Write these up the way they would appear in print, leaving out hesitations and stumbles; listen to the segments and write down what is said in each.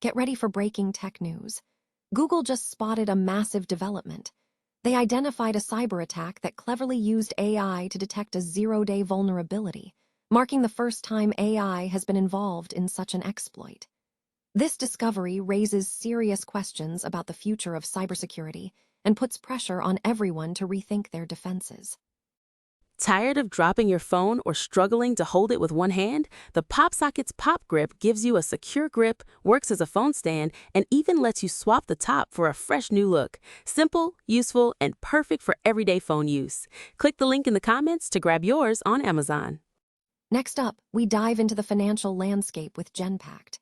Get ready for breaking tech news. Google just spotted a massive development. They identified a cyber attack that cleverly used AI to detect a zero-day vulnerability, marking the first time AI has been involved in such an exploit. This discovery raises serious questions about the future of cybersecurity and puts pressure on everyone to rethink their defenses. Tired of dropping your phone or struggling to hold it with one hand? The PopSocket's Pop Grip gives you a secure grip, works as a phone stand, and even lets you swap the top for a fresh new look. Simple, useful, and perfect for everyday phone use. Click the link in the comments to grab yours on Amazon. Next up, we dive into the financial landscape with Genpact.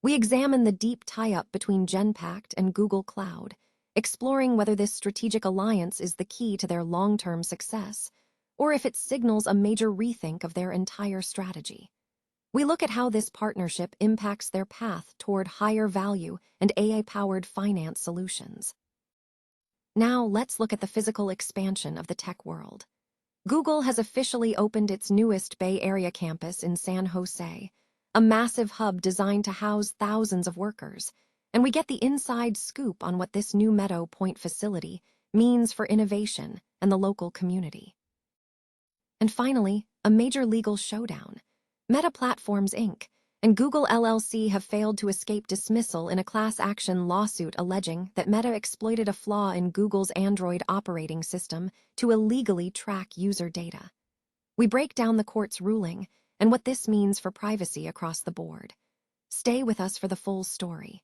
We examine the deep tie-up between Genpact and Google Cloud, exploring whether this strategic alliance is the key to their long-term success, or if it signals a major rethink of their entire strategy. We look at how this partnership impacts their path toward higher value and AI-powered finance solutions. Now, let's look at the physical expansion of the tech world. Google has officially opened its newest Bay Area campus in San Jose, a massive hub designed to house thousands of workers, and we get the inside scoop on what this new Meadow Point facility means for innovation and the local community. And finally, a major legal showdown. Meta Platforms, Inc. and Google LLC have failed to escape dismissal in a class action lawsuit alleging that Meta exploited a flaw in Google's Android operating system to illegally track user data. We break down the court's ruling and what this means for privacy across the board. Stay with us for the full story.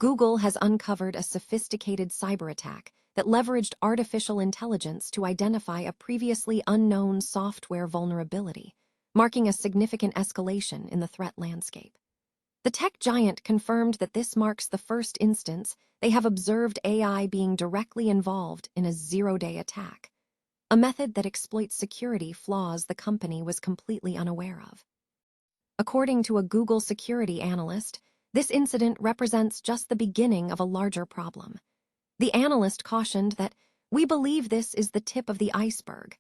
Google has uncovered a sophisticated cyber attack that leveraged artificial intelligence to identify a previously unknown software vulnerability, marking a significant escalation in the threat landscape. The tech giant confirmed that this marks the first instance they have observed AI being directly involved in a zero-day attack, a method that exploits security flaws the company was completely unaware of. According to a Google security analyst, this incident represents just the beginning of a larger problem. The analyst cautioned that, "We believe this is the tip of the iceberg,"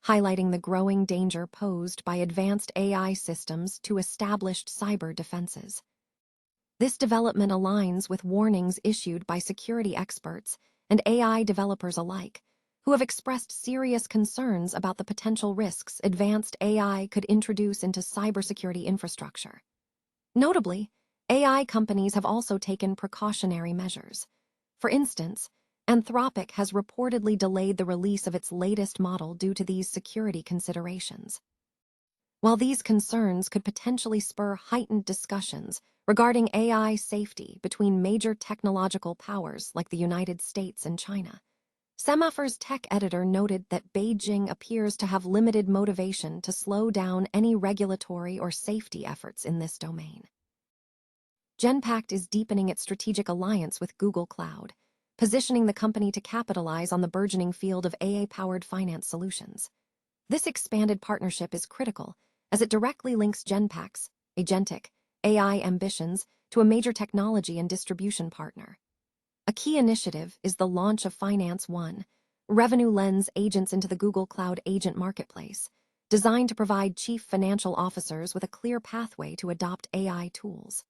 highlighting the growing danger posed by advanced AI systems to established cyber defenses. This development aligns with warnings issued by security experts and AI developers alike, who have expressed serious concerns about the potential risks advanced AI could introduce into cybersecurity infrastructure. Notably, AI companies have also taken precautionary measures. For instance, Anthropic has reportedly delayed the release of its latest model due to these security considerations. While these concerns could potentially spur heightened discussions regarding AI safety between major technological powers like the United States and China, Semaphor's tech editor noted that Beijing appears to have limited motivation to slow down any regulatory or safety efforts in this domain. Genpact is deepening its strategic alliance with Google Cloud, positioning the company to capitalize on the burgeoning field of AI-powered finance solutions. This expanded partnership is critical as it directly links Genpact's agentic AI ambitions to a major technology and distribution partner. A key initiative is the launch of Finance One, Revenue Lens agents into the Google Cloud Agent Marketplace, designed to provide chief financial officers with a clear pathway to adopt AI tools.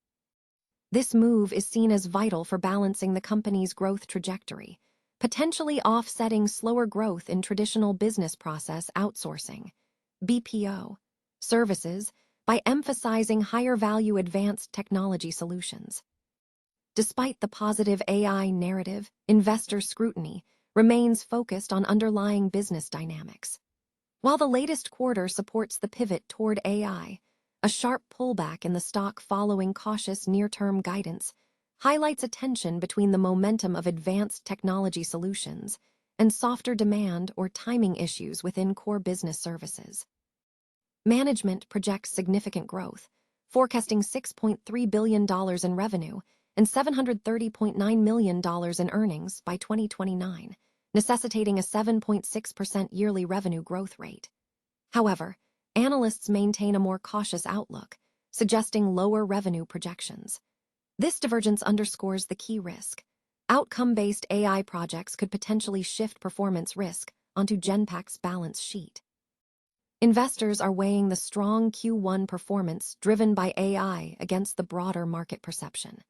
This move is seen as vital for balancing the company's growth trajectory, potentially offsetting slower growth in traditional business process outsourcing (BPO) services by emphasizing higher-value advanced technology solutions. Despite the positive AI narrative, investor scrutiny remains focused on underlying business dynamics. While the latest quarter supports the pivot toward AI, a sharp pullback in the stock following cautious near-term guidance highlights a tension between the momentum of advanced technology solutions and softer demand or timing issues within core business services. Management projects significant growth, forecasting $6.3 billion in revenue and $730.9 million in earnings by 2029, necessitating a 7.6% yearly revenue growth rate. However, analysts maintain a more cautious outlook, suggesting lower revenue projections. This divergence underscores the key risk. Outcome-based AI projects could potentially shift performance risk onto Genpact's balance sheet. Investors are weighing the strong Q1 performance driven by AI against the broader market perception.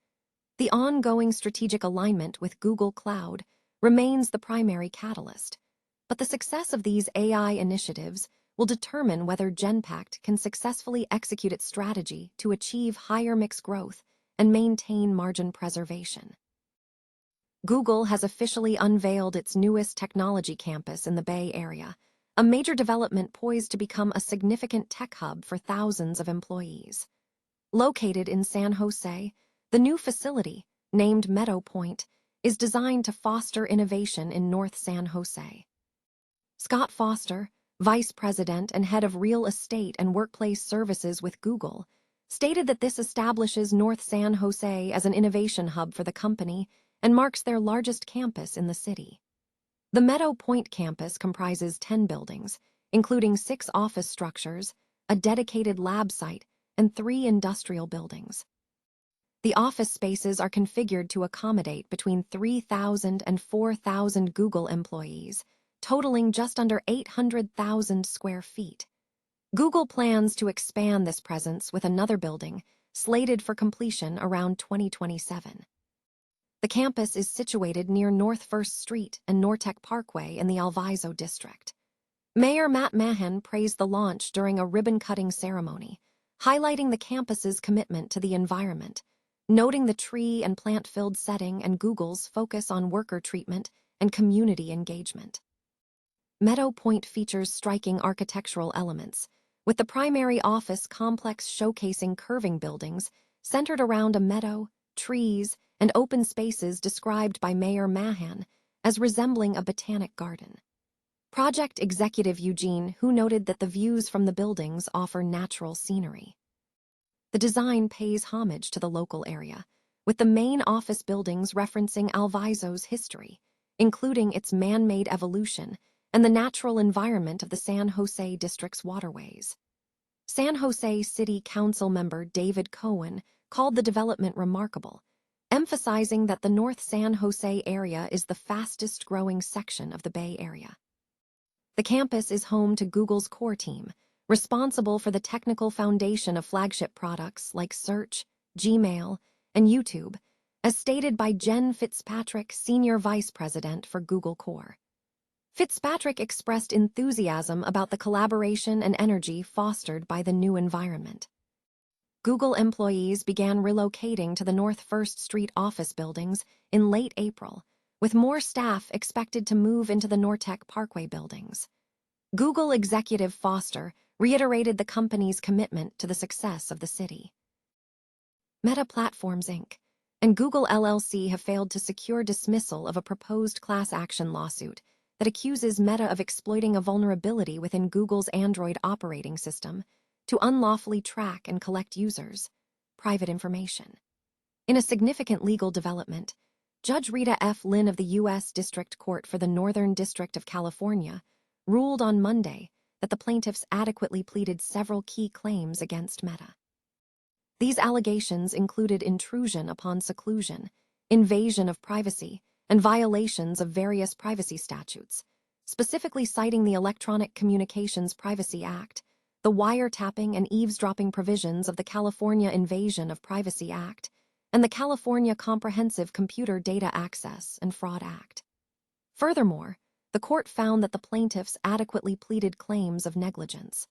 The ongoing strategic alignment with Google Cloud remains the primary catalyst, but the success of these AI initiatives will determine whether Genpact can successfully execute its strategy to achieve higher mix growth and maintain margin preservation. Google has officially unveiled its newest technology campus in the Bay Area, a major development poised to become a significant tech hub for thousands of employees. Located in San Jose, the new facility, named Meadow Point, is designed to foster innovation in North San Jose. Scott Foster, Vice President and Head of Real Estate and Workplace Services with Google, stated that this establishes North San Jose as an innovation hub for the company and marks their largest campus in the city. The Meadow Point campus comprises 10 buildings, including 6 office structures, a dedicated lab site, and 3 industrial buildings. The office spaces are configured to accommodate between 3,000 and 4,000 Google employees, totaling just under 800,000 square feet. Google plans to expand this presence with another building, slated for completion around 2027. The campus is situated near North First Street and Nortec Parkway in the Alviso district. Mayor Matt Mahan praised the launch during a ribbon-cutting ceremony, highlighting the campus's commitment to the environment, noting the tree and plant-filled setting and Google's focus on worker treatment and community engagement. Meadow Point features striking architectural elements, with the primary office complex showcasing curving buildings centered around a meadow, trees, and open spaces described by Mayor Mahan as resembling a botanic garden. Project executive Eugene Hu noted that the views from the buildings offer natural scenery. The design pays homage to the local area, with the main office buildings referencing Alviso's history, including its man-made evolution and the natural environment of the San Jose district's waterways. San Jose City Council member David Cohen called the development remarkable, emphasizing that the North San Jose area is the fastest-growing section of the Bay Area. The campus is home to Google's core team, responsible for the technical foundation of flagship products like Search, Gmail, and YouTube, as stated by Jen Fitzpatrick, Senior Vice President for Google Core. Fitzpatrick expressed enthusiasm about the collaboration and energy fostered by the new environment. Google employees began relocating to the North First Street office buildings in late April, with more staff expected to move into the Nortec Parkway buildings. Google executive Foster reiterated the company's commitment to the success of the city. Meta Platforms Inc. and Google LLC have failed to secure dismissal of a proposed class action lawsuit that accuses Meta of exploiting a vulnerability within Google's Android operating system to unlawfully track and collect users' private information. In a significant legal development, Judge Rita F. Lynn of the U.S. District Court for the Northern District of California ruled on Monday that the plaintiffs adequately pleaded several key claims against Meta. These allegations included intrusion upon seclusion, invasion of privacy, and violations of various privacy statutes, specifically citing the Electronic Communications Privacy Act, the wiretapping and eavesdropping provisions of the California Invasion of Privacy Act, and the California Comprehensive Computer Data Access and Fraud Act. Furthermore, the court found that the plaintiffs adequately pleaded claims of negligence.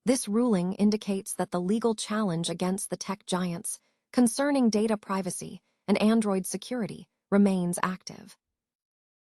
This ruling indicates that the legal challenge against the tech giants concerning data privacy and Android security remains active.